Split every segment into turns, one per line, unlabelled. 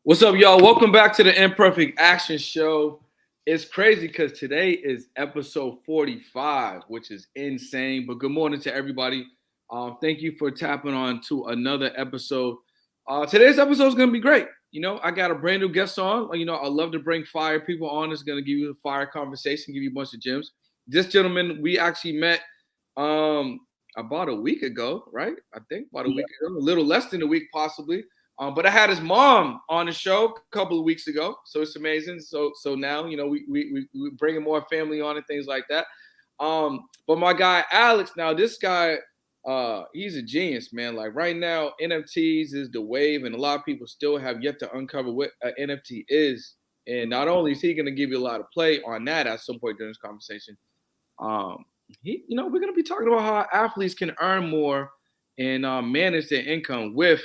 What's up, y'all? Welcome back to the Imperfect Action Show. It's crazy because today is episode 45, which is insane. But good morning to everybody. Thank you for tapping on to another episode. Today's episode is going to be great. I got a brand new guest on. I love to bring fire people on. It's going to give you a fire conversation, give you a bunch of gems. This gentleman, we actually met about a week ago, right? I think about a week ago, a little less than a week possibly. But I had his mom on the show a couple of weeks ago, so it's amazing. So now we bringing more family on and things like that. But my guy Alex, now this guy, he's a genius, man. Like right now, NFTs is the wave, and a lot of people still have yet to uncover what an NFT is. And not only is he going to give you a lot of play on that at some point during this conversation, we're going to be talking about how athletes can earn more and manage their income with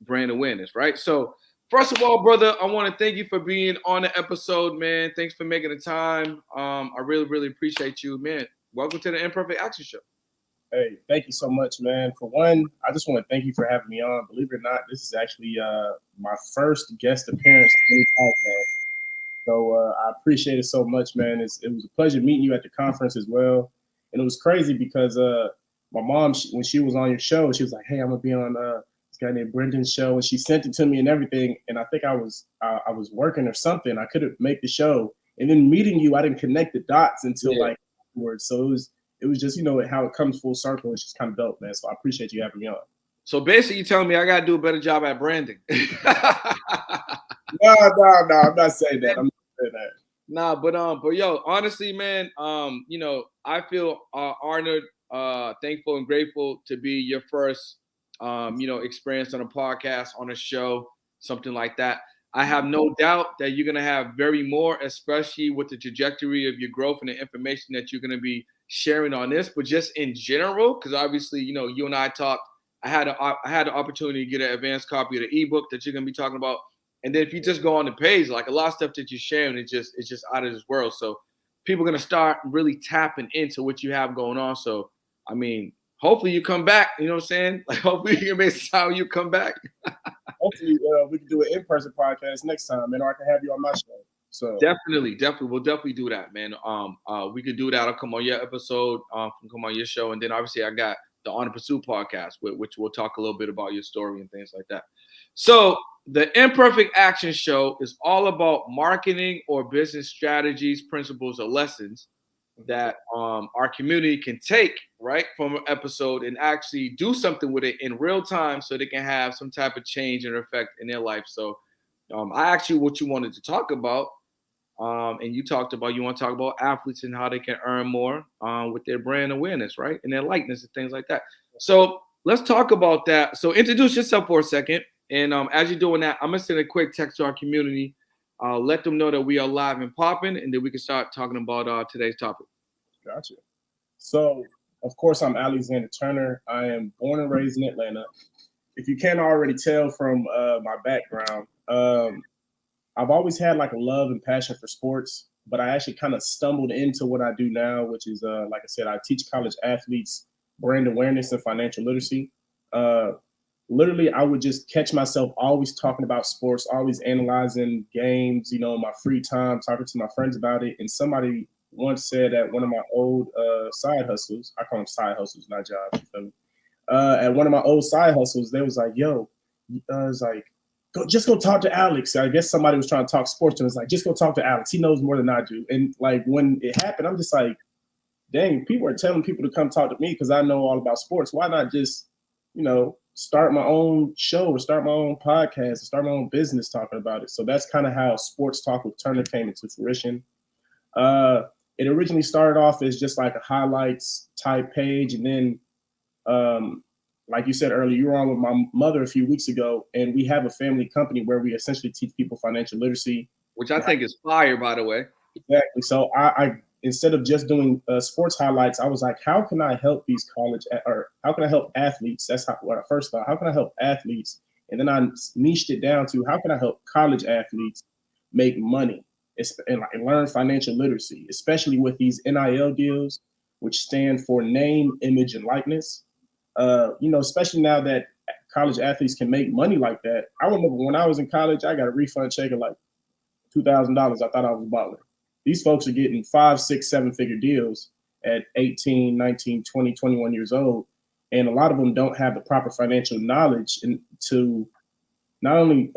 brand awareness, right? So first of all, brother, I want to thank you for being on the episode, man. Thanks for making the time. I really, really appreciate you, man. Welcome to the Imperfect Action Show.
Hey, thank you so much, man. For one, I just want to thank you for having me on. Believe it or not, this is actually my first guest appearance on the podcast. So I appreciate it so much, man. It was a pleasure meeting you at the conference as well. And it was crazy because my mom, when she was on your show, she was like, "Hey, I'm gonna be on this guy named Brendan's show," and she sent it to me and everything. And I think I was working or something. I couldn't make the show. And then meeting you, I didn't connect the dots until like afterwards. So it was just, how it comes full circle. It's just kind of dope, man. So I appreciate you having me on.
So basically, you're telling me I got to do a better job at branding.
No, I'm not saying that. I'm not saying that.
Nah, but yo, honestly, man, I feel honored, thankful, and grateful to be your first, experience on a podcast, on a show, something like that. I have no doubt that you're gonna have very more, especially with the trajectory of your growth and the information that you're gonna be sharing on this. But just in general, because obviously, you and I talked. I had the opportunity to get an advanced copy of the ebook that you're gonna be talking about. And then if you just go on the page, like a lot of stuff that you're sharing, it's just out of this world. So people are gonna start really tapping into what you have going on. So I mean, hopefully you come back. You know what I'm saying? Like hopefully you can make how you come back.
Hopefully we can do an in-person podcast next time, and I can have you on my show. So
definitely, we'll definitely do that, man. We could do that. I'll come on your episode, come on your show, and then obviously I got the On the Pursuit podcast, which we'll talk a little bit about your story and things like that. So the Imperfect Action Show is all about marketing or business strategies, principles, or lessons that our community can take right from an episode and actually do something with it in real time so they can have some type of change and effect in their life. So I asked you what you wanted to talk about, and you want to talk about athletes and how they can earn more with their brand awareness, right, and their likeness and things like that. So let's talk about that. So introduce yourself for a second. And as you're doing that, I'm going to send a quick text to our community. Let them know that we are live and popping, and then we can start talking about today's topic.
Gotcha. So, of course, I'm Alexander Turner. I am born and raised in Atlanta. If you can't already tell from my background, I've always had like a love and passion for sports, but I actually kind of stumbled into what I do now, which is, like I said, I teach college athletes brand awareness and financial literacy. Literally, I would just catch myself always talking about sports, always analyzing games, in my free time, talking to my friends about it. And somebody once said at one of my old side hustles, I call them side hustles, not jobs, you feel me? At one of my old side hustles, they was like, "Yo," it's like, just go talk to Alex. I guess somebody was trying to talk sports, and it's like, just go talk to Alex. He knows more than I do. And like when it happened, I'm just like, dang, people are telling people to come talk to me because I know all about sports. Why not just, start my own show or start my own podcast or start my own business talking about it? So that's kind of how Sports Talk with Turner came into fruition. It originally started off as just like a highlights type page. And then, like you said earlier, you were on with my mother a few weeks ago, and we have a family company where we essentially teach people financial literacy.
Which I think is fire, by the way.
Exactly. So I instead of just doing sports highlights, I was like, how can I help these how can I help athletes? That's what I first thought. How can I help athletes? And then I niched it down to how can I help college athletes make money and learn financial literacy, especially with these NIL deals, which stand for name, image, and likeness. Especially now that college athletes can make money like that. I remember when I was in college, I got a refund check of like $2,000. I thought I was balling. These folks are getting 5, 6, 7-figure deals at 18, 19, 20, 21 years old. And a lot of them don't have the proper financial knowledge to not only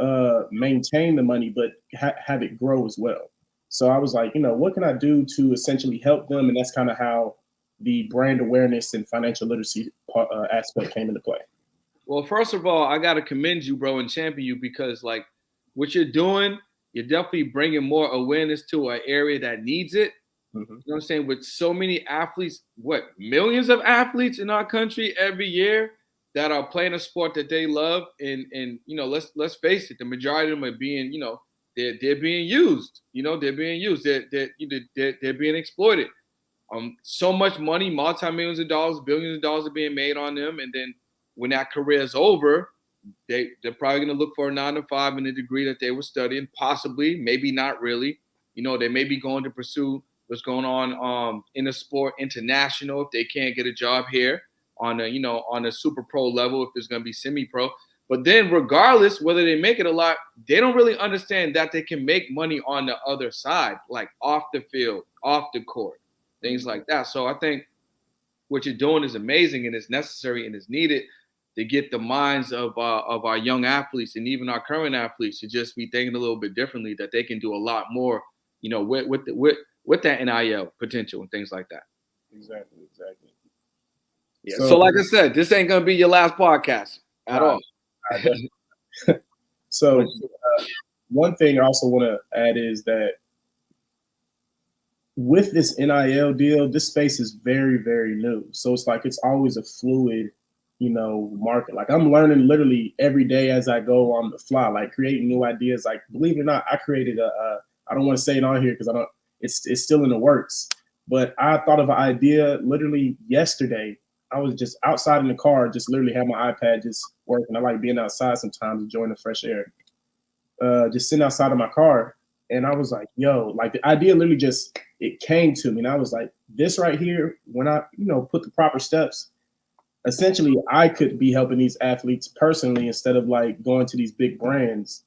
maintain the money, but have it grow as well. So I was like, what can I do to essentially help them? And that's kind of how the brand awareness and financial literacy aspect came into play.
Well, first of all, I got to commend you, bro, and champion you because, like, what you're doing, you're definitely bringing more awareness to an area that needs it.
Mm-hmm.
You know what I'm saying? With so many athletes, millions of athletes in our country every year that are playing a sport that they love, and let's face it, the majority of them are being, they're being used. They're being used. They're being exploited. So much money, multi-millions of dollars, billions of dollars are being made on them, and then when that career is over, they're probably going to look for a 9-to-5 in the degree that they were studying, possibly, maybe not really. They may be going to pursue what's going on in the sport international if they can't get a job here on a super pro level, if it's going to be semi-pro. But then regardless, whether they make it a lot, they don't really understand that they can make money on the other side, like off the field, off the court, things like that. So I think what you're doing is amazing and it's necessary and it's needed to get the minds of our young athletes and even our current athletes to just be thinking a little bit differently, that they can do a lot more, with that NIL potential and things like that.
Exactly.
Yeah. So like I said, this ain't gonna be your last podcast at all.
So one thing I also want to add is that with this NIL deal, this space is very, very new. So it's like it's always a fluid, market. Like I'm learning literally every day as I go on the fly, like creating new ideas. Like believe it or not, I created I don't want to say it on here because it's still in the works. But I thought of an idea literally yesterday. I was just outside in the car, just literally had my iPad just working. I like being outside sometimes, enjoying the fresh air. Just sitting outside of my car. And I was like, yo, like the idea literally it came to me. And I was like, this right here, when I, put the proper steps, essentially I could be helping these athletes personally instead of like going to these big brands.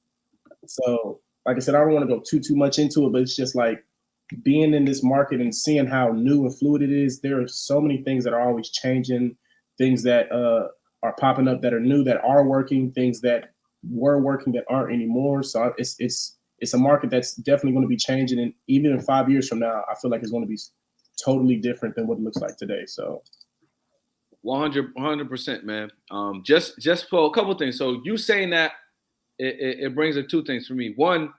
So like I said, I don't want to go too much into it, but it's just like being in this market and seeing how new and fluid it is. There are so many things that are always changing, things that are popping up that are new, that are working, things that were working that aren't anymore. So it's a market that's definitely going to be changing. And even in 5 years from now, I feel like it's going to be totally different than what it looks like today. So
100%, man. Just for a couple things. So you saying that it brings up two things for me. One,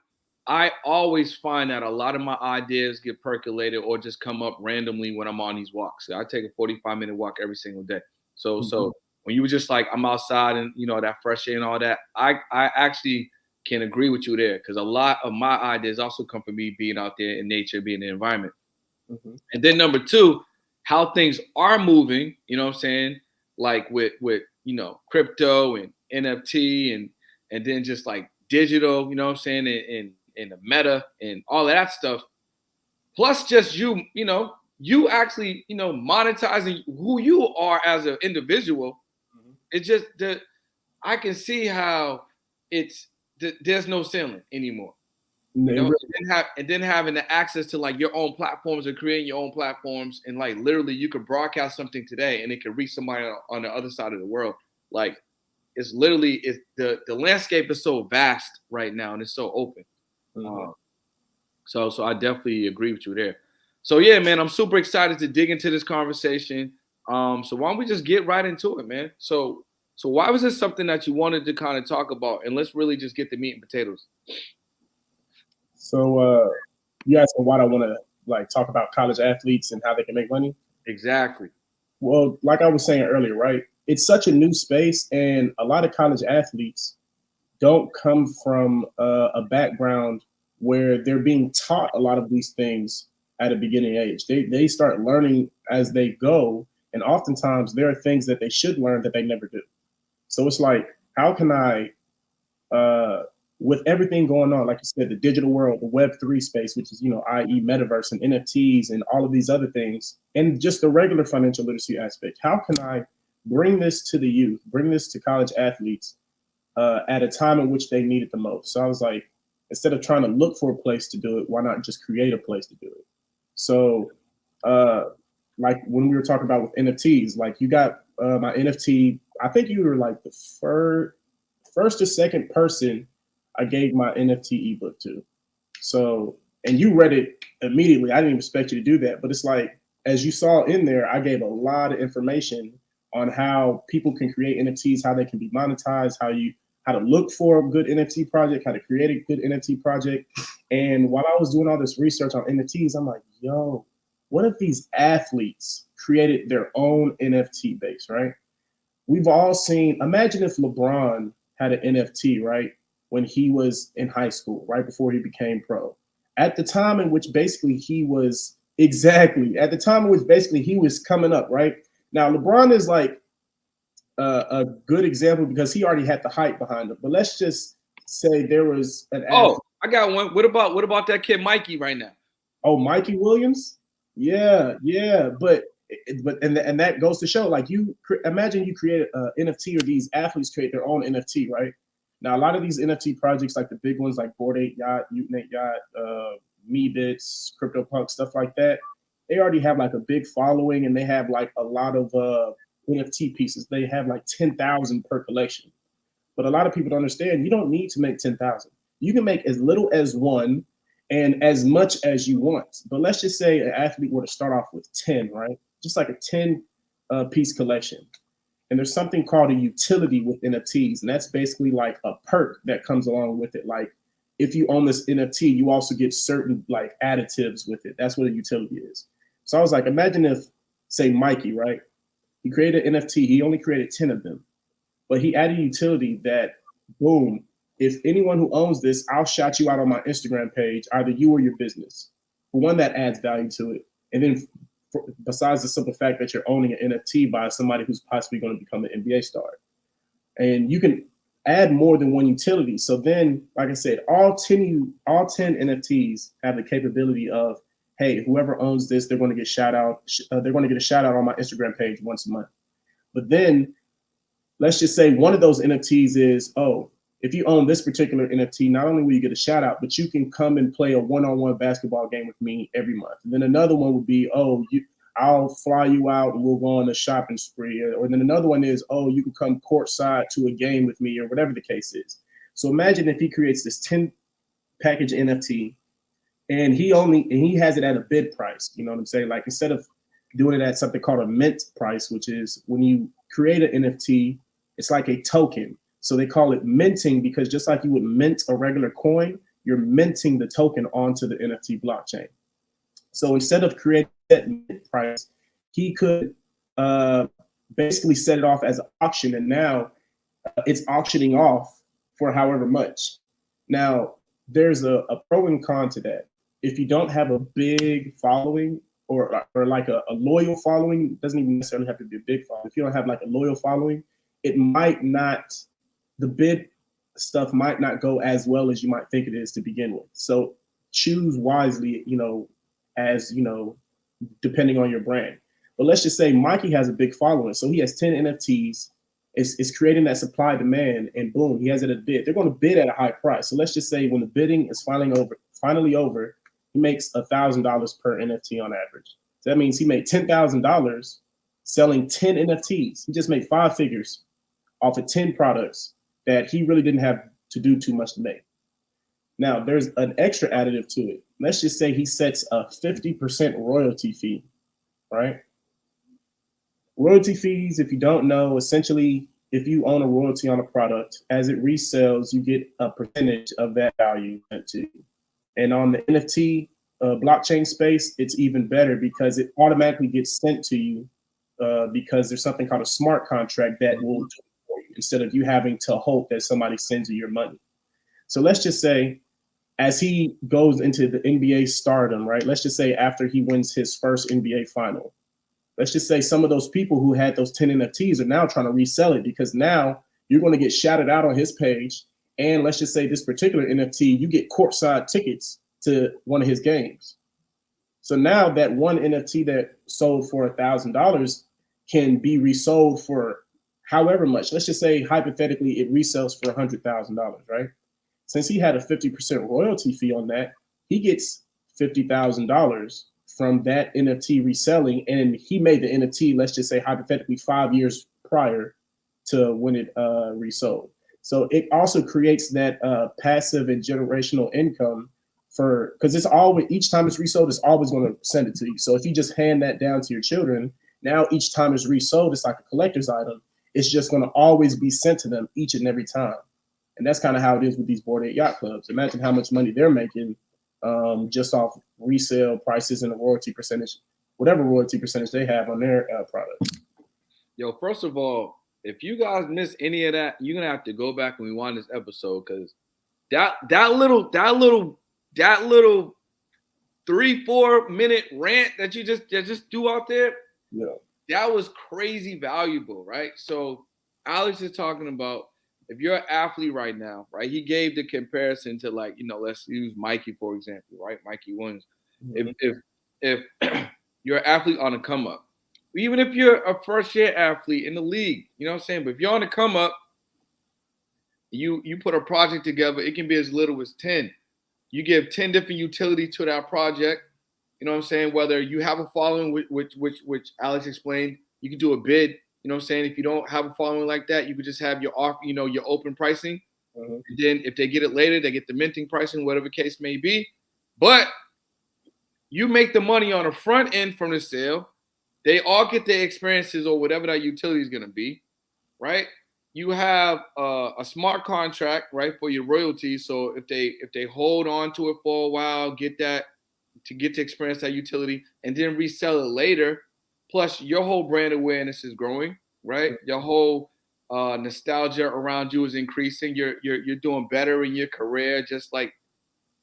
I always find that a lot of my ideas get percolated or just come up randomly when I'm on these walks. I take a 45-minute walk every single day. So when you were just like, I'm outside and that fresh air and all that, I actually can agree with you there, because a lot of my ideas also come from me being out there in nature, being in the environment. Mm-hmm. And then number two, how things are moving, what I'm saying, like with crypto and NFT and then just like digital, what I'm saying, and the meta and all of that stuff. Plus just you actually, monetizing who you are as an individual. Mm-hmm. It's just I can see how there's no ceiling anymore. And then having the access to like your own platforms and creating your own platforms, and like literally you could broadcast something today and it could reach somebody on the other side of the world. Like it's the landscape is so vast right now and it's so open. Mm-hmm. So I definitely agree with you there. So yeah, man, I'm super excited to dig into this conversation. So why don't we just get right into it, man? So why was this something that you wanted to kind of talk about? And let's really just get the meat and potatoes.
So you asked me why I want to like talk about college athletes and how they can make money.
Exactly.
Well, like I was saying earlier, right? It's such a new space, and a lot of college athletes don't come from a background where they're being taught a lot of these things at a beginning age. They start learning as they go, and oftentimes there are things that they should learn that they never do. So it's like, how can I, with everything going on, like you said, the digital world, the Web3 space, which is, i.e. metaverse and NFTs and all of these other things, and just the regular financial literacy aspect, how can I bring this to the youth, bring this to college athletes at a time in which they need it the most. So I was like, instead of trying to look for a place to do it, why not just create a place to do it? So, uh, like when we were talking about with NFTs, like you got my NFT. I think you were like the first or second person I gave my NFT ebook to. So, and you read it immediately. I didn't expect you to do that, but it's like, as you saw in there, I gave a lot of information on how people can create NFTs, how they can be monetized, how to look for a good NFT project, how to create a good NFT project. And while I was doing all this research on NFTs, I'm like, yo, what if these athletes created their own NFT base, right? We've all seen, imagine if LeBron had an NFT, right? When he was in high school, right before he became pro. At the time in which basically he was at the time in which basically he was coming up, right? Now LeBron is like a good example because he already had the hype behind him. But let's just say there was an
Oh,
athlete.
I got one. What about that kid Mikey right now?
Oh, Mikey Williams. Yeah, yeah, but that goes to show, like, imagine you create an NFT, or these athletes create their own NFT, right? Now, a lot of these NFT projects, like the big ones, like Bored Ape Yacht, Mutant Ape Yacht, Meebits, CryptoPunk, stuff like that, they already have like a big following, and they have like a lot of NFT pieces. They have like 10,000 per collection. But a lot of people don't understand. You don't need to make 10,000. You can make as little as one and as much as you want. But let's just say an athlete were to start off with 10, right? Just like a 10 piece collection. And there's something called a utility with NFTs. And that's basically like a perk that comes along with it. Like if you own this NFT, you also get certain like additives with it. That's what a utility is. So I was like, imagine if, say, Mikey, right? He created an NFT. He only created 10 of them. But he added utility that, boom, if anyone who owns this, I'll shout you out on my Instagram page, either you or your business. For one, that adds value to it. And then besides the simple fact that you're owning an NFT by somebody who's possibly going to become an NBA star. And you can add more than one utility. So then, like I said, all 10 NFTs have the capability of, hey, whoever owns this, they're going to get they're going to get a shout out on my Instagram page once a month. But then let's just say one of those NFTs is, oh, if you own this particular NFT, not only will you get a shout out, but you can come and play a one-on-one basketball game with me every month. And then another one would be, I'll fly you out and we'll go on a shopping spree. Or then another one is, oh, you can come courtside to a game with me, or whatever the case is. So imagine if he creates this 10 package NFT and he has it at a bid price. You know what I'm saying? Like, instead of doing it at something called a mint price, which is when you create an NFT, it's like a token. So they call it minting, because just like you would mint a regular coin, you're minting the token onto the NFT blockchain. So instead of creating that mint price, he could basically set it off as an auction, and now it's auctioning off for however much. Now, there's a pro and con to that. If you don't have a big following, or like a loyal following, doesn't even necessarily have to be a big following. If you don't have like a loyal following, it might not, the bid stuff might not go as well as you might think it is to begin with. So choose wisely, depending on your brand. But let's just say Mikey has a big following. So he has 10 NFTs. It's creating that supply demand, and boom, he has it at a bid. They're going to bid at a high price. So let's just say when the bidding is finally over, he makes $1,000 per NFT on average. So that means he made $10,000 selling 10 NFTs. He just made 5 figures off of 10 products that he really didn't have to do too much to make. Now, there's an extra additive to it. Let's just say he sets a 50% royalty fee, right? Royalty fees, if you don't know, essentially, if you own a royalty on a product, as it resells, you get a percentage of that value to you. And on the NFT blockchain space, it's even better because it automatically gets sent to you because there's something called a smart contract that will do it for you, instead of you having to hope that somebody sends you your money. So let's just say, as he goes into the NBA stardom, right? Let's just say after he wins his first NBA final, let's just say some of those people who had those 10 NFTs are now trying to resell it, because now you're going to get shouted out on his page. And let's just say this particular NFT, you get courtside tickets to one of his games. So now that one NFT that sold for $1,000, can be resold for however much. Let's just say hypothetically it resells for $100,000, right? Since he had a 50% royalty fee on that, he gets $50,000 from that NFT reselling, and he made the NFT, let's just say hypothetically 5 years prior to when it resold. So it also creates that passive and generational income for, because it's always, each time it's resold, it's always going to send it to you. So if you just hand that down to your children, now each time it's resold, it's like a collector's item. It's just going to always be sent to them each and every time. And that's kind of how it is with these Bored Ape Yacht Clubs. Imagine how much money they're making just off resale prices and the royalty percentage, whatever royalty percentage they have on their products.
Yo, first of all, if you guys miss any of that, you're gonna have to go back and rewind this episode because that little 3-4 minute rant that you just do out there,
Yeah.
that was crazy valuable, right? So Alex is talking about if you're an athlete right now, right? He gave the comparison to, like, let's use Mikey for example, right? Mikey Williams.
Mm-hmm.
If you're an athlete on a come up, even if you're a first year athlete in the league, you know what I'm saying? But if you're on the come up, you put a project together, it can be as little as 10. You give 10 different utilities to that project. You know what I'm saying? Whether you have a following, which Alex explained, you can do a bid. You know what I'm saying? If you don't have a following like that, you could just have your off, your open pricing.
Mm-hmm.
And then if they get it later, they get the minting pricing, whatever case may be. But you make the money on the front end from the sale. They all get their experiences or whatever that utility is going to be, right? You have a smart contract, right, for your royalties. So if they hold on to it for a while, get to experience that utility, and then resell it later. Plus, your whole brand awareness is growing, right? Your whole nostalgia around you is increasing. You're doing better in your career. Just like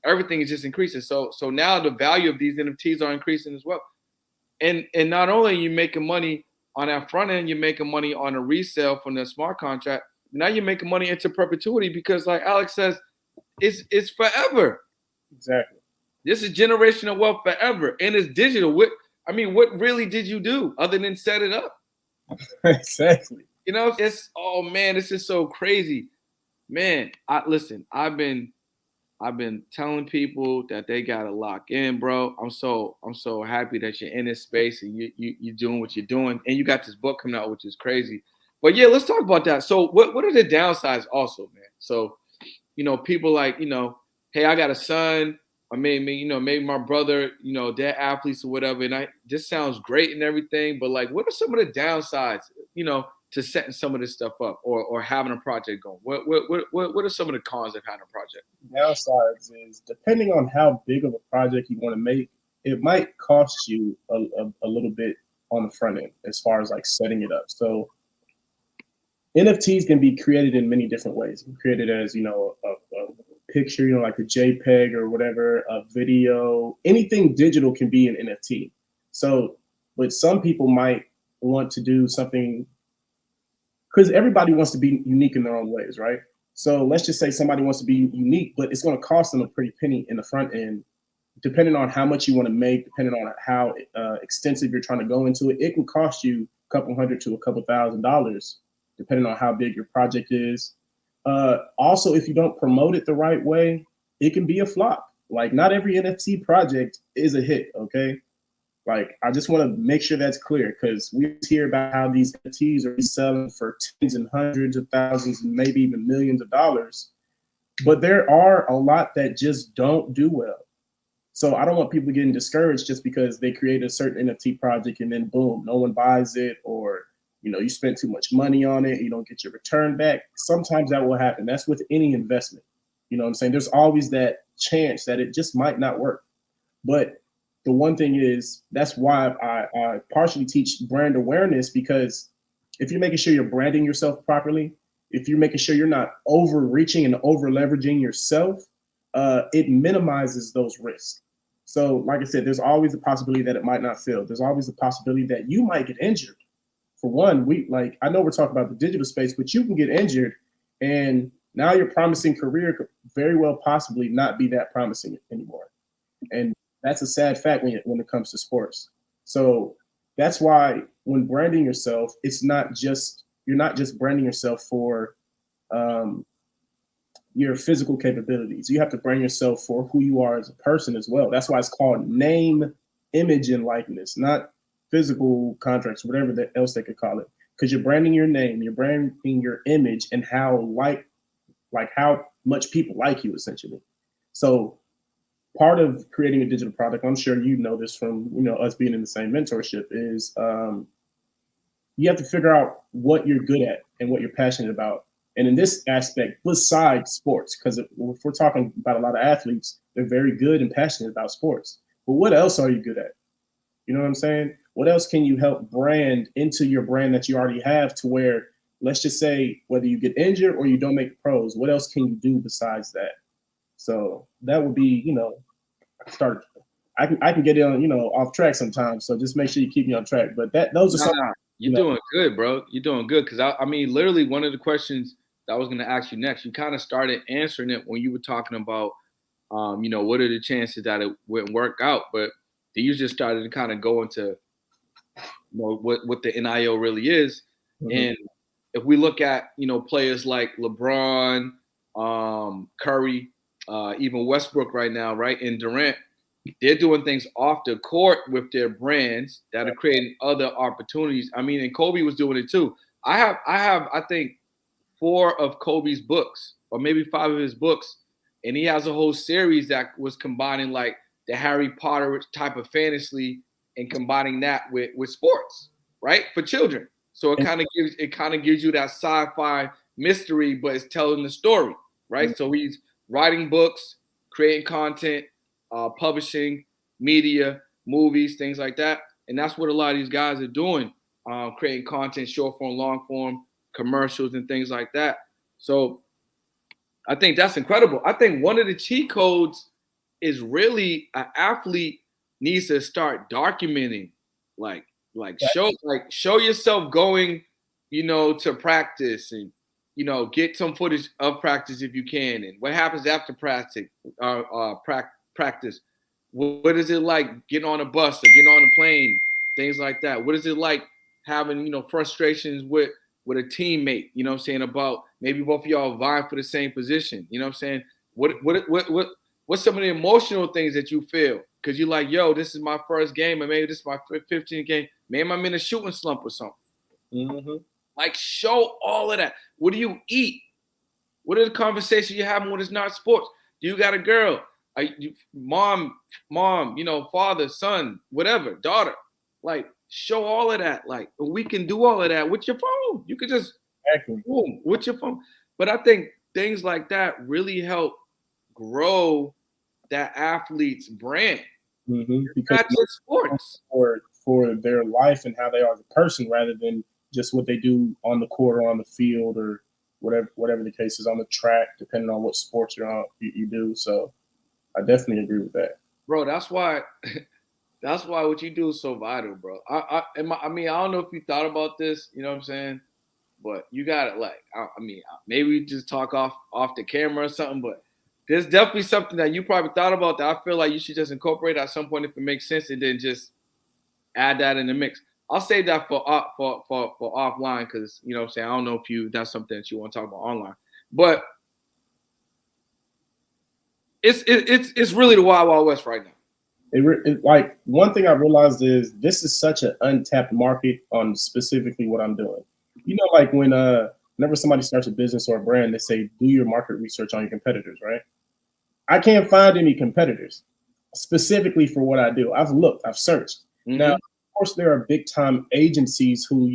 everything is just increasing. So now the value of these NFTs are increasing as well. And not only are you making money on that front end, you're making money on a resale from the smart contract. Now you're making money into perpetuity because, like Alex says, it's forever.
Exactly.
This is generational wealth forever, and it's digital. What really did you do other than set it up?
Exactly.
Oh man, this is so crazy, man. I've been telling people that they gotta lock in, bro. I'm so happy that you're in this space and you're doing what you're doing, and you got this book coming out, which is crazy. But yeah, let's talk about that. So what are the downsides also, man? So people like, hey, I got a son, or maybe my brother, they're athletes or whatever, and this sounds great and everything, but like, what are some of the downsides, to setting some of this stuff up or having a project going? What are some of the cons of having a project?
Downsides is depending on how big of a project you want to make, it might cost you a little bit on the front end as far as like setting it up. So NFTs can be created in many different ways. Created as, a picture, like a JPEG or whatever, a video, anything digital can be an NFT. So, but some people might want to do something, because everybody wants to be unique in their own ways, right? So let's just say somebody wants to be unique, but it's going to cost them a pretty penny in the front end, depending on how much you want to make, depending on how extensive you're trying to go into it. It can cost you a couple hundred to a couple $1,000s, depending on how big your project is. Also, if you don't promote it the right way, it can be a flop. Like, not every NFT project is a hit, okay? Like, I just want to make sure that's clear, because we hear about how these NFTs are selling for tens and hundreds of thousands and maybe even millions of dollars. But there are a lot that just don't do well. So I don't want people getting discouraged just because they create a certain NFT project and then boom, no one buys it, or you spend too much money on it, you don't get your return back. Sometimes that will happen. That's with any investment. You know what I'm saying? There's always that chance that it just might not work. But the one thing is, that's why I partially teach brand awareness, because if you're making sure you're branding yourself properly, if you're making sure you're not overreaching and over leveraging yourself, it minimizes those risks. So like I said, there's always the possibility that it might not fail. There's always the possibility that you might get injured. For one, I know we're talking about the digital space, but you can get injured, and now your promising career could very well possibly not be that promising anymore. And that's a sad fact when it comes to sports. So That's why when branding yourself, it's not just you're not just branding yourself for um, your physical capabilities. You have to brand yourself for who you are as a person as well. That's why it's called name, image, and likeness, not physical contracts, whatever else they could call it. Because you're branding your name, you're branding your image, and how like how much people like you essentially. So part of creating a digital product, I'm sure you know this from us being in the same mentorship, is you have to figure out what you're good at and what you're passionate about. And in this aspect, besides sports, because if we're talking about a lot of athletes, they're very good and passionate about sports. But what else are you good at? You know what I'm saying? What else can you help brand into your brand that you already have to where, let's just say, whether you get injured or you don't make the pros, what else can you do besides that? So that would be, start. I can get on, off track sometimes. So just make sure you keep me on track. But those are
No,
some,
no,
you
you're
know,
doing good, bro. You're doing good. Because I mean, literally, one of the questions that I was going to ask you next, you kind of started answering it when you were talking about, what are the chances that it wouldn't work out? But then you just started to kind of go into, what the NIL really is.
mhm.
And if we look at, players like LeBron, Curry, even Westbrook right now, right, and Durant, they're doing things off the court with their brands that are creating other opportunities. I mean, and Kobe was doing it too. I think four of Kobe's books, or maybe five of his books, and he has a whole series that was combining like the Harry Potter type of fantasy and combining that with sports, right, for children. So it kind of gives you that sci-fi mystery, but it's telling the story, right? So he's writing books, creating content, publishing, media, movies, things like that, and that's what a lot of these guys are doing, creating content, short form, long form, commercials, and things like that. So I think that's incredible. I think one of the cheat codes is really an athlete needs to start documenting, like show yourself going, to practice, and get some footage of practice if you can, and what happens after practice. What is it like getting on a bus or getting on a plane, things like that? What is it like having frustrations with a teammate, what I'm saying, about maybe both of y'all vying for the same position, what I'm saying? What's some of the emotional things that you feel? Because you're like, yo, this is my first game, and maybe this is my 15th game. Maybe I'm in a shooting slump or something.
Mm-hmm.
Like, show all of that. What do you eat? What are the conversations you're having when it's not sports? Do you got a girl? Mom, father, son, whatever, daughter. Like, show all of that. Like, we can do all of that with your phone. You could just
Exactly.
boom with your phone. But I think things like that really help grow that athlete's brand.
Mm-hmm.
It's
Because
not just sports.
for their life and how they are as a person, rather than just what they do on the court or on the field or whatever the case is on the track, depending on what sports you're on, you do. So I definitely agree with that.
Bro, that's why what you do is so vital, bro. I mean, I don't know if you thought about this, you know what I'm saying? But you got it. Like, I mean, maybe we just talk off the camera or something. But there's definitely something that you probably thought about that I feel like you should just incorporate at some point if it makes sense, and then just add that in the mix. I'll save that for offline, because what I'm saying, I don't know if that's something that you want to talk about online, but it's really the Wild Wild West right now.
Like one thing I realized is this is such an untapped market on specifically what I'm doing. Like whenever somebody starts a business or a brand, they say do your market research on your competitors, right? I can't find any competitors specifically for what I do. I've looked, I've searched. Now,
Mm-hmm.
of course, there are big time agencies who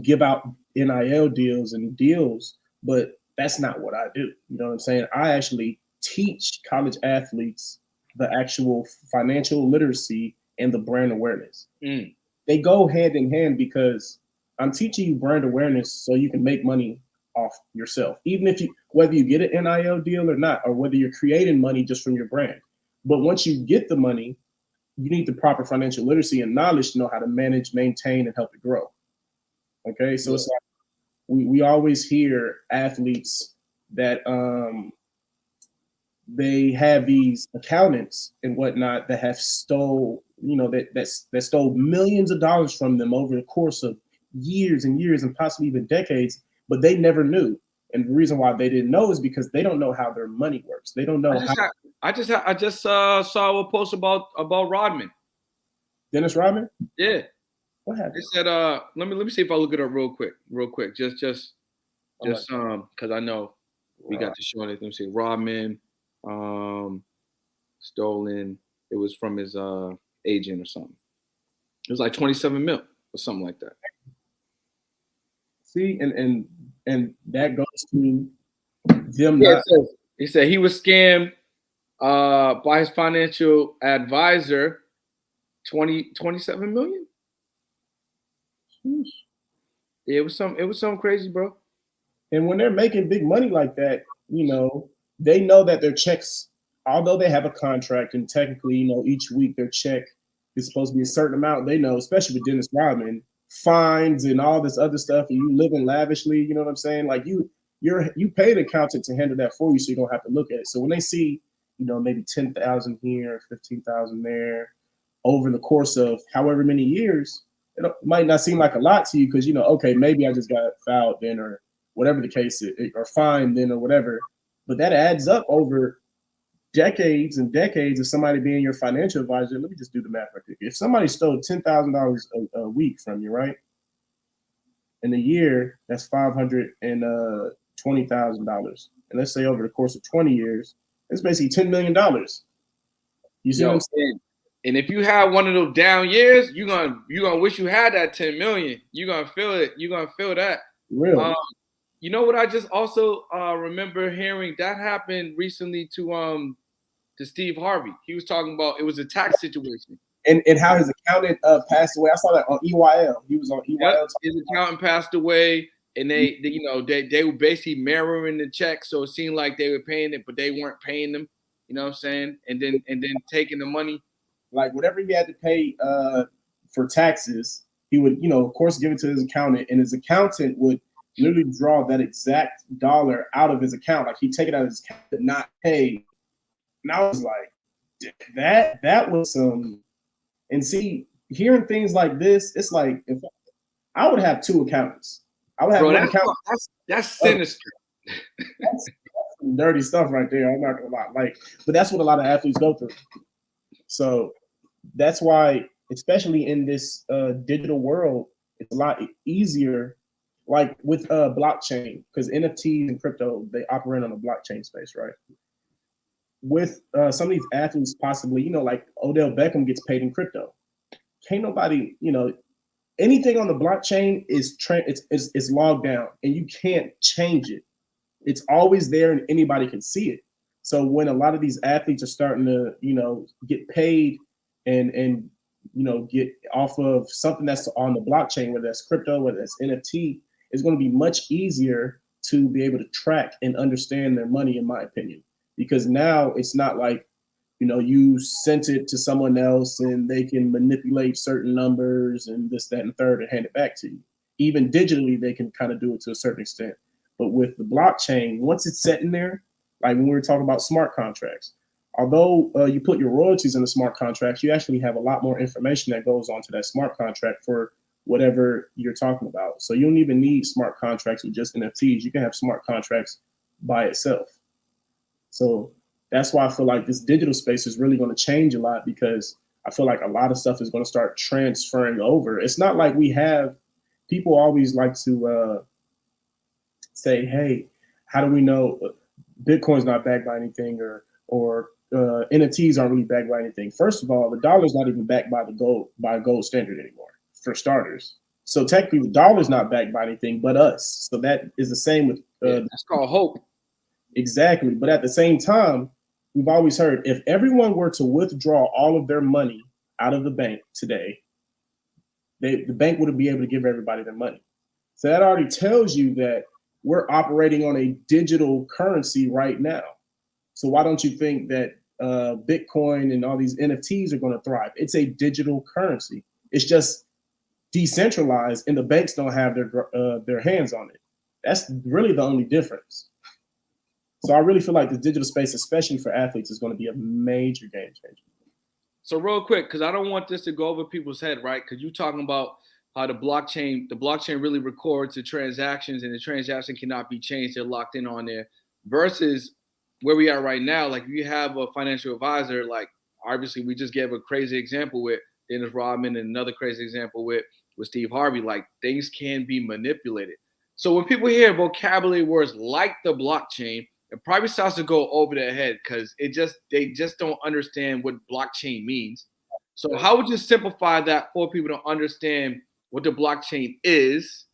give out NIL deals and deals, but that's not what I do. You know what I'm saying? I actually teach college athletes the actual financial literacy and the brand awareness.
Mm.
They go hand in hand because I'm teaching you brand awareness so you can make money off yourself, even if whether you get an NIL deal or not, or whether you're creating money just from your brand. But once you get the money, you need the proper financial literacy and knowledge to know how to manage, maintain, and help it grow. Okay, so
Yeah.
it's like we always hear athletes that they have these accountants and whatnot that have stole that stole millions of dollars from them over the course of years and years and possibly even decades, but they never knew. And the reason why they didn't know is because they don't know how their money works. They don't
I
know
just
how.
had, I just saw a post about Rodman.
Dennis Rodman.
Yeah,
What
they
happened?
said let me see if I look it up real quick, just
I'm like,
because I know we got
Rod-
to show it. Let me see, Rodman, um, stolen. It was from his agent or something. It was like 27 mil or something like that.
see, and that goes to them
Yeah,
not.
he said he was scammed by his financial advisor 27 million. Yeah, it was some crazy, bro.
And when they're making big money like that, they know that their checks, although they have a contract and technically, each week their check is supposed to be a certain amount. They know, especially with Dennis Rodman, fines and all this other stuff, and you living lavishly. You know what I'm saying? Like you pay an accountant to handle that for you, so you don't have to look at it. So when they see, maybe 10,000 here, 15,000 there, over the course of however many years, it might not seem like a lot to you because okay, maybe I just got fouled then, or whatever the case is, or fined then, or whatever. But that adds up over decades and decades of somebody being your financial advisor. Let me just do the math right quick. If somebody stole $10,000 a week from you, right? In a year, that's $520,000. And let's say over the course of 20 years, it's basically $10 million. You see what
Yo,
I'm saying?
and if you have one of those down years, you gonna wish you had that 10 million. You're gonna feel it. You're gonna feel that.
Real.
Um, you know what I just also remember hearing that happened recently to Steve Harvey. He was talking about it was a tax situation.
And how his accountant passed away. I saw that on EYL. He was on
Yep,
EYL.
his accountant passed away, and they were basically mirroring the check, so it seemed like they were paying it, but they weren't paying them. You know what I'm saying? And then taking the money.
Like whatever he had to pay for taxes, he would, of course, give it to his accountant, and his accountant would literally draw that exact dollar out of his account. Like he'd take it out of his account, but not pay. And I was like, that was some. And see, hearing things like this, it's like if I would have two accountants. I would have
Bro,
one accountant.
that's sinister.
That's some dirty stuff right there. I'm not gonna lie. Like, but that's what a lot of athletes go through. So that's why, especially in this digital world, it's a lot easier. Like with blockchain, because NFTs and crypto, they operate on a blockchain space, right? With some of these athletes, possibly, like Odell Beckham gets paid in crypto. Can't nobody, anything on the blockchain is logged down, and you can't change it. It's always there, and anybody can see it. So when a lot of these athletes are starting to, get paid and get off of something that's on the blockchain, whether that's crypto, whether that's NFT, it's going to be much easier to be able to track and understand their money, in my opinion, because now it's not like you sent it to someone else and they can manipulate certain numbers and this, that, and third and hand it back to you. Even digitally, they can kind of do it to a certain extent. But with the blockchain, once it's set in there, like when we were talking about smart contracts, although you put your royalties in the smart contracts, you actually have a lot more information that goes onto that smart contract for whatever you're talking about. So you don't even need smart contracts with just NFTs. You can have smart contracts by itself. So that's why I feel like this digital space is really going to change a lot, because I feel like a lot of stuff is going to start transferring over. It's not like we have people always like to say, "Hey, how do we know Bitcoin's not backed by anything, or NFTs aren't really backed by anything?" First of all, the dollar's not even backed by gold standard anymore, for starters. So technically, the dollar's not backed by anything but us. So that is the same with
That's called hope.
exactly. But at the same time, we've always heard if everyone were to withdraw all of their money out of the bank today, the bank wouldn't be able to give everybody their money. So that already tells you that we're operating on a digital currency right now. So why don't you think that Bitcoin and all these NFTs are going to thrive? It's a digital currency. It's just decentralized, and the banks don't have their hands on it. That's really the only difference. So I really feel like the digital space, especially for athletes, is going to be a major game changer.
So real quick, because I don't want this to go over people's head, right? Because you're talking about how the blockchain really records the transactions, and the transaction cannot be changed. They're locked in on there. Versus where we are right now, like if you have a financial advisor, like obviously we just gave a crazy example with Dennis Rodman, and another crazy example with Steve Harvey. Like things can be manipulated. So when people hear vocabulary words like the blockchain, it probably starts to go over their head because they just don't understand what blockchain means. So how would you simplify that for people to understand what the blockchain is?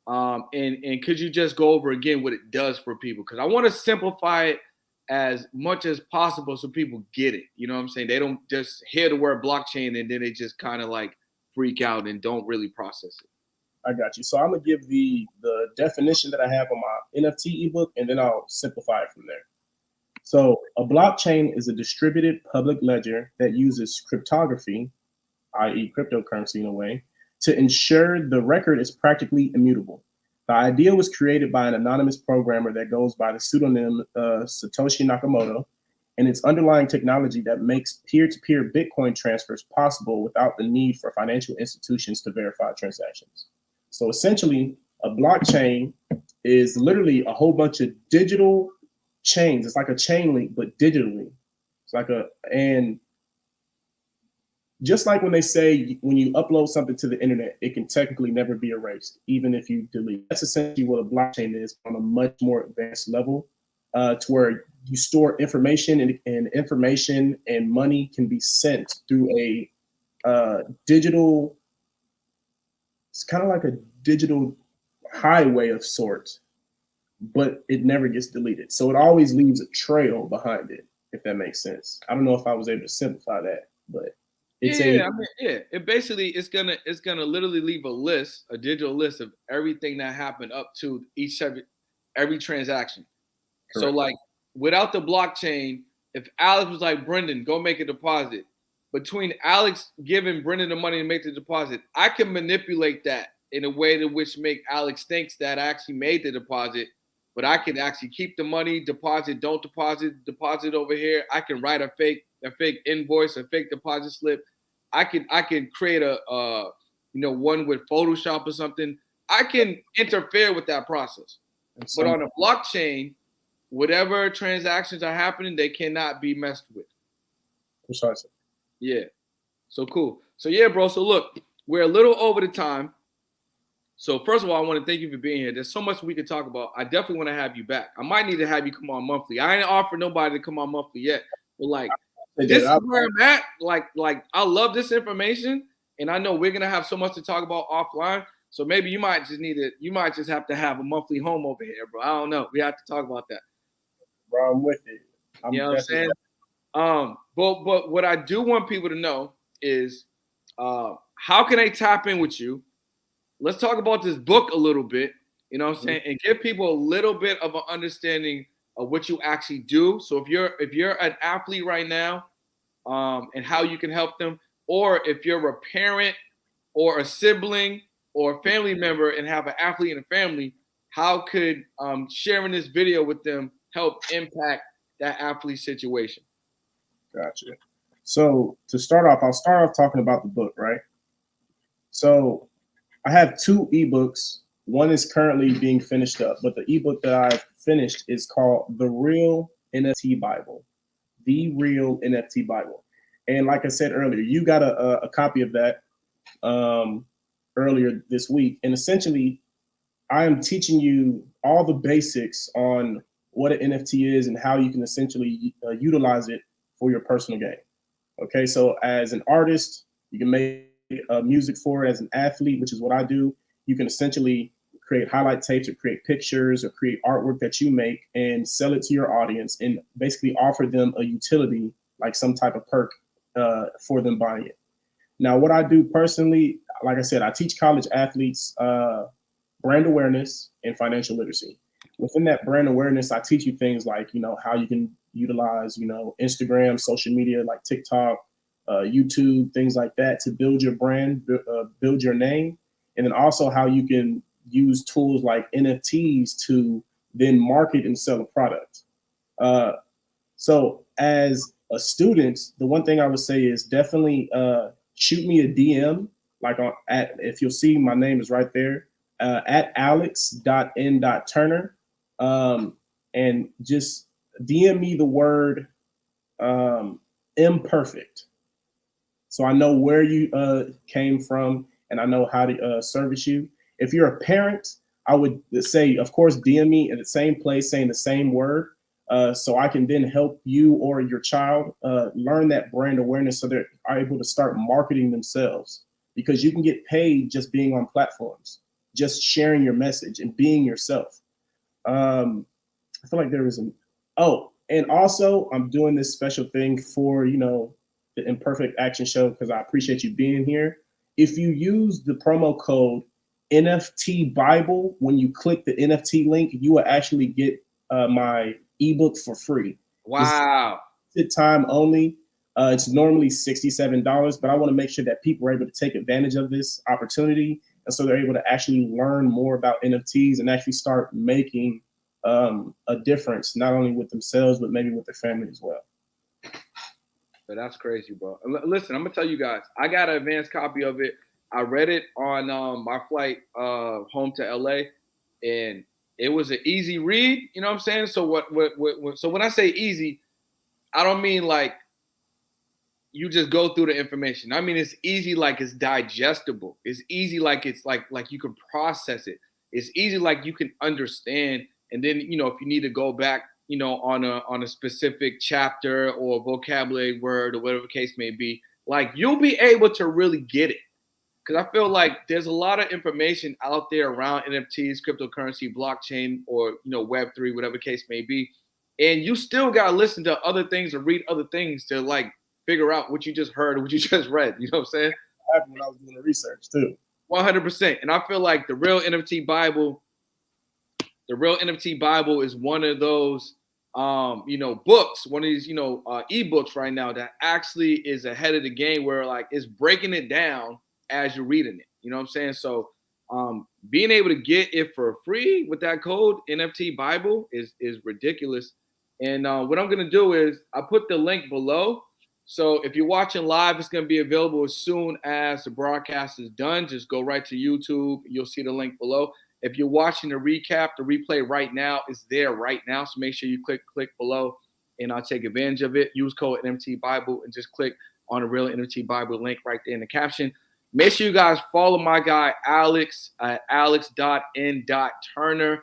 And could you just go over again what it does for people? Because I want to simplify it as much as possible so people get it. You know what I'm saying? They don't just hear the word blockchain and then they just kind of like freak out and don't really process it.
I got you. So I'm gonna give the definition that I have on my NFT ebook, and then I'll simplify it from there. So a blockchain is a distributed public ledger that uses cryptography, i.e., cryptocurrency in a way, to ensure the record is practically immutable. The idea was created by an anonymous programmer that goes by the pseudonym Satoshi Nakamoto, and its underlying technology that makes peer-to-peer Bitcoin transfers possible without the need for financial institutions to verify transactions. So essentially, a blockchain is literally a whole bunch of digital chains. It's like a chain link, but digitally. It's like and just like when they say when you upload something to the internet, it can technically never be erased, even if you delete. That's essentially what a blockchain is on a much more advanced level, to where you store information, and information and money can be sent through a digital. It's kind of like a digital highway of sorts, but it never gets deleted. So it always leaves a trail behind it, if that makes sense. I don't know if I was able to simplify that, but it's a
Yeah, I mean, yeah. It basically it's gonna literally leave a list, a digital list of everything that happened up to every transaction. So
correct.
like without the blockchain, if Alex was like Brendan, go make a deposit. Between Alex giving Brendan the money to make the deposit, I can manipulate that in a way to which make Alex thinks that I actually made the deposit, but I can actually keep the money, deposit, don't deposit, deposit over here. I can write a fake invoice, a fake deposit slip. I can create a one with Photoshop or something. I can interfere with that process.
And
But
some
on a blockchain, whatever transactions are happening, they cannot be messed with.
precisely.
Yeah. So cool. So yeah, bro. So look, we're a little over the time. So first of all, I want to thank you for being here. There's so much we could talk about. I definitely want to have you back. I might need to have you come on monthly. I ain't offered nobody to come on monthly yet, but like this is where I'm at. Like I love this information, and I know we're gonna have so much to talk about offline. So maybe you might just have to have a monthly home over here, bro. I don't know. We have to talk about that.
Bro, I'm with it.
You
I'm
know what I'm
definitely
saying? But what I do want people to know is how can they tap in with you? Let's talk about this book a little bit, you know what I'm saying, and give people a little bit of an understanding of what you actually do. So if you're an athlete right now, and how you can help them, or if you're a parent or a sibling or a family member and have an athlete in the family, how could sharing this video with them help impact that athlete situation?
gotcha. So to start off, I'll start off talking about the book, right? So I have two ebooks. One is currently being finished up, but the ebook that I've finished is called The Real NFT Bible. The Real NFT Bible. And like I said earlier, you got a copy of that um, earlier this week. And essentially, I am teaching you all the basics on what an NFT is and how you can essentially utilize it for your personal gain. Okay, so as an artist, you can make music for it. As an athlete, which is what I do, you can essentially create highlight tapes or create pictures or create artwork that you make and sell it to your audience and basically offer them a utility, like some type of perk for them buying it. Now, what I do personally, like I said, I teach college athletes brand awareness and financial literacy. Within that brand awareness, I teach you things like, how you can utilize, Instagram, social media like TikTok, YouTube, things like that to build your brand, build your name. And then also how you can use tools like NFTs to then market and sell a product. So as students, the one thing I would say is definitely shoot me a DM. Like if you'll see, my name is right there at alex.n.turner, and just DM me the word um, imperfect, so I know where you came from and I know how to service you. If you're a parent, I would say, of course, DM me at the same place saying the same word, so I can then help you or your child learn that brand awareness so they're able to start marketing themselves. Because you can get paid just being on platforms, just sharing your message and being yourself. I feel like there was an and also I'm doing this special thing for the Imperfect Action Show because I appreciate you being here. If you use the promo code NFT Bible when you click the NFT link, you will actually get my ebook for free.
Wow.
This time only. It's normally $67, but I want to make sure that people are able to take advantage of this opportunity, and so they're able to actually learn more about NFTs and actually start making a difference, not only with themselves, but maybe with their family as well.
But that's crazy, bro. Listen, I'm gonna tell you guys, I got an advanced copy of it. I read it on my flight home to LA, and it was an easy read. You know what I'm saying? So so when I say easy, I don't mean like you just go through the information. I mean it's easy like it's digestible. It's easy like it's like you can process it. It's easy like you can understand. And then if you need to go back, on a specific chapter or vocabulary word or whatever the case may be, like you'll be able to really get it. Because I feel like there's a lot of information out there around NFTs, cryptocurrency, blockchain, or Web3, whatever the case may be, and you still gotta listen to other things or read other things to like figure out what you just heard or what you just read. You know what I'm saying?
That happened when I was doing the research too.
100%. And I feel like the real NFT Bible is one of those books, one of these ebooks right now that actually is ahead of the game, where like it's breaking it down as you're reading it. You know what I'm saying? So being able to get it for free with that code NFT Bible is ridiculous. And what I'm gonna do is I put the link below. So if you're watching live, it's gonna be available as soon as the broadcast is done. Just go right to YouTube. You'll see the link below. If you're watching the recap, the replay right now is there right now. So make sure you click below, and I'll take advantage of it. Use code NFT Bible and just click on the real NFT Bible link right there in the caption. Make sure you guys follow my guy Alex at alex.n.turner.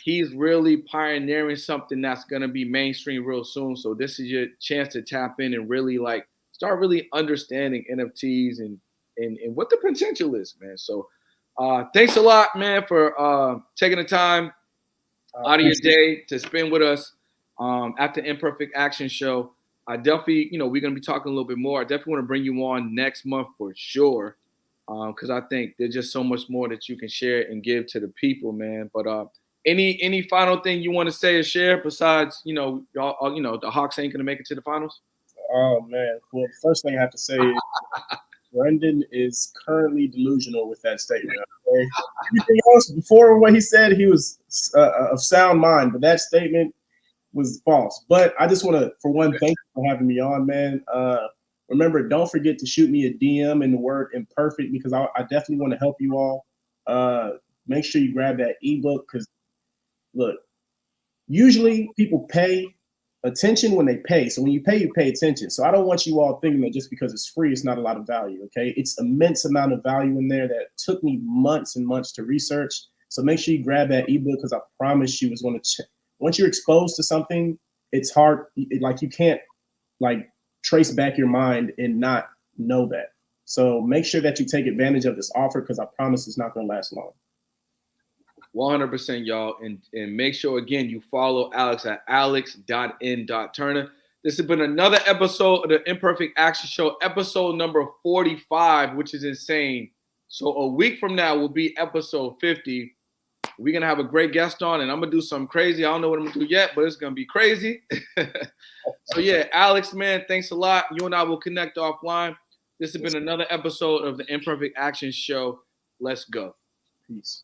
He's really pioneering something that's gonna be mainstream real soon. So this is your chance to tap in and really like start really understanding NFTs and what the potential is, man. So thanks a lot, man, for taking the time out of your day to spend with us at the Imperfect Action Show. I definitely, we're going to be talking a little bit more. I definitely want to bring you on next month for sure, because I think there's just so much more that you can share and give to the people, man. But any final thing you want to say or share besides, y'all, the Hawks ain't going to make it to the finals?
Oh, man. Well, the first thing I have to say is Brendan is currently delusional with that statement. Okay? Everything else before what he said, he was of sound mind, but that statement was false. But I just want to, for one, thank you for having me on, man. Remember, don't forget to shoot me a DM in the word imperfect, because I definitely want to help you all. Make sure you grab that ebook, because look, usually people pay attention when they pay. So when you pay attention. So I don't want you all thinking that just because it's free, it's not a lot of value. Okay. It's immense amount of value in there that took me months and months to research. So make sure you grab that ebook, because I promise you it's going to once you're exposed to something, it's hard. Like you can't like trace back your mind and not know that. So make sure that you take advantage of this offer, because I promise it's not going to last long.
100%, y'all. And make sure, again, you follow Alex at alex.n.turner. This has been another episode of the Imperfect Action Show, episode number 45, which is insane. So a week from now will be episode 50. We're going to have a great guest on, and I'm going to do something crazy. I don't know what I'm going to do yet, but it's going to be crazy. So, yeah, Alex, man, thanks a lot. You and I will connect offline. This has been another episode of the Imperfect Action Show. Let's go.
Peace.